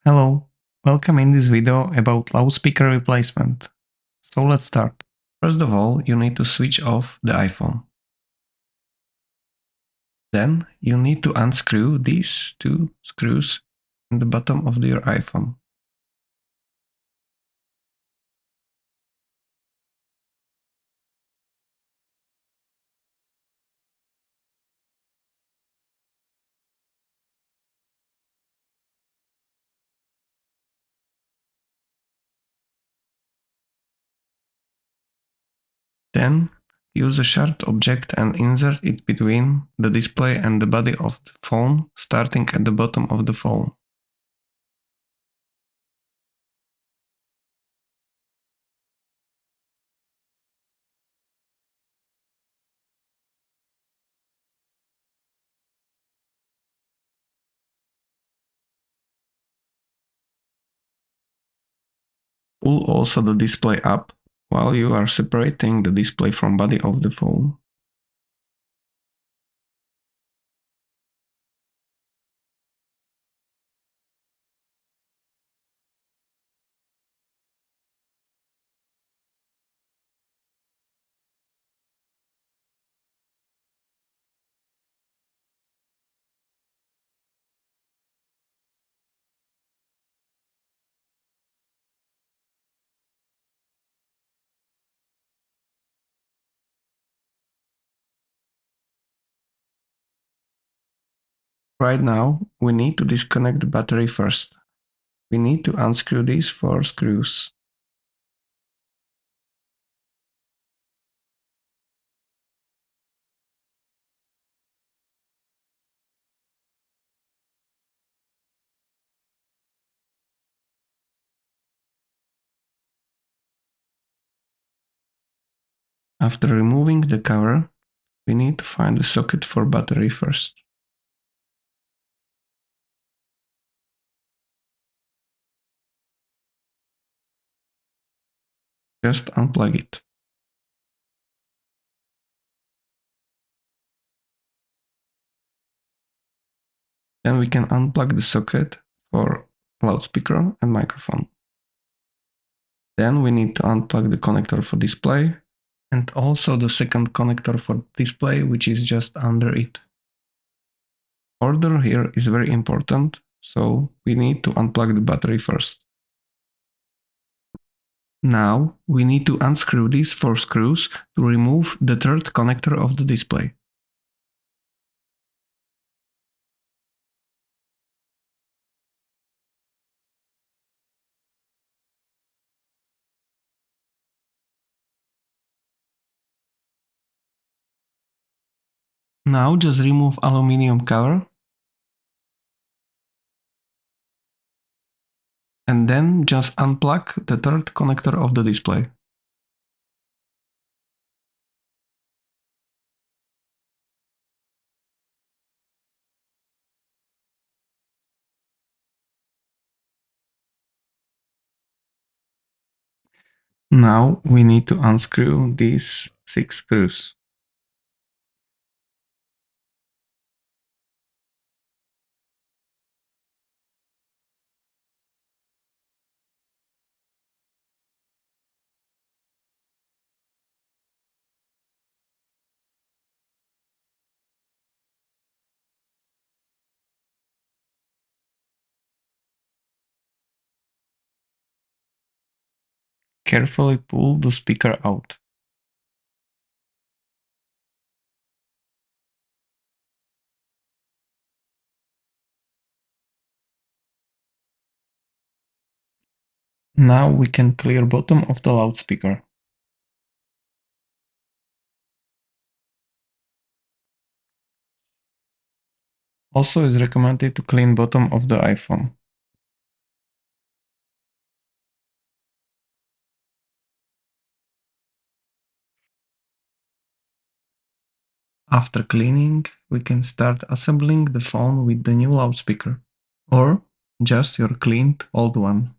Hello, welcome in this video about loudspeaker replacement. So let's start. First of all, you need to switch off the iPhone. Then you need to unscrew these two screws in the bottom of your iPhone. Then use a sharp object and insert it between the display and the body of the phone, starting at the bottom of the phone. Pull also the display up while you are separating the display from body of the phone. Right now, we need to disconnect the battery first. We need to unscrew these 4 screws. After removing the cover, we need to find the socket for battery first. Just unplug it. Then we can unplug the socket for loudspeaker and microphone. Then we need to unplug the connector for display and also the second connector for display, which is just under it. Order here is very important, so we need to unplug the battery first. Now we need to unscrew these 4 screws to remove the third connector of the display. Now just remove aluminum cover and then just unplug the third connector of the display. Now we need to unscrew these 6 screws. Carefully pull the speaker out. Now we can clear bottom of the loudspeaker. Also is recommended to clean bottom of the iPhone. After cleaning, we can start assembling the phone with the new loudspeaker, or just your cleaned old one.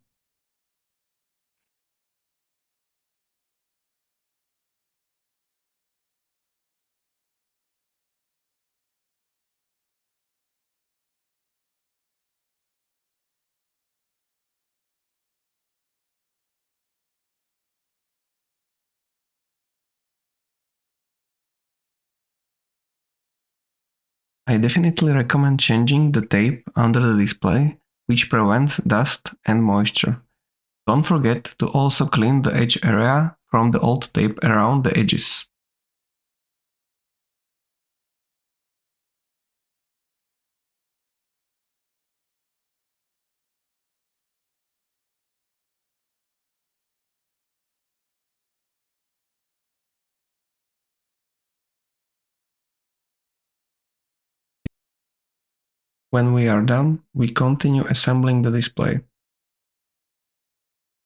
I definitely recommend changing the tape under the display, which prevents dust and moisture. Don't forget to also clean the edge area from the old tape around the edges. When we are done, we continue assembling the display.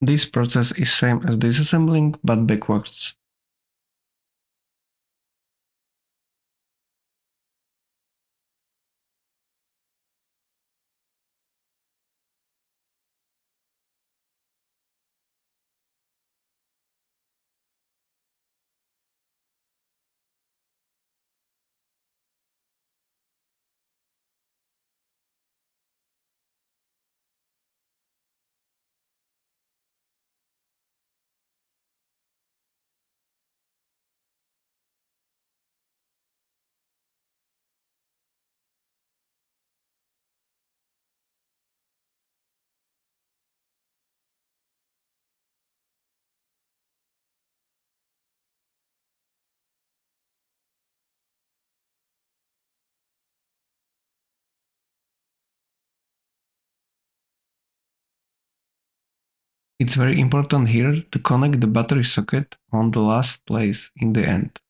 This process is same as disassembling, but backwards. It's very important here to connect the battery socket on the last place in the end.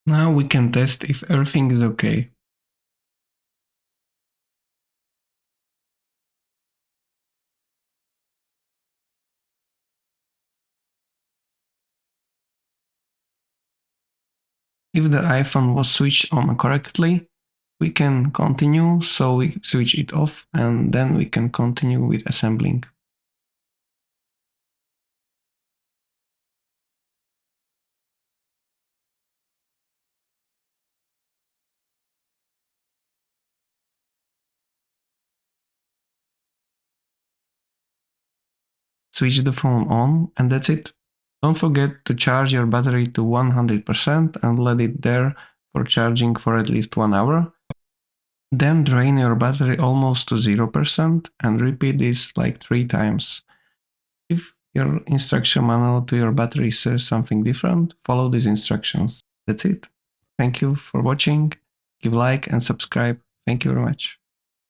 Now we can test if everything is okay. If the iPhone was switched on correctly, we can continue, so we switch it off and then we can continue with assembling. Switch the phone on and that's it. Don't forget to charge your battery to 100% and let it there for charging for at least 1 hour. Then drain your battery almost to 0% and repeat this like 3 times. If your instruction manual to your battery says something different, follow these instructions. That's it. Thank you for watching. Give like and subscribe. Thank you very much.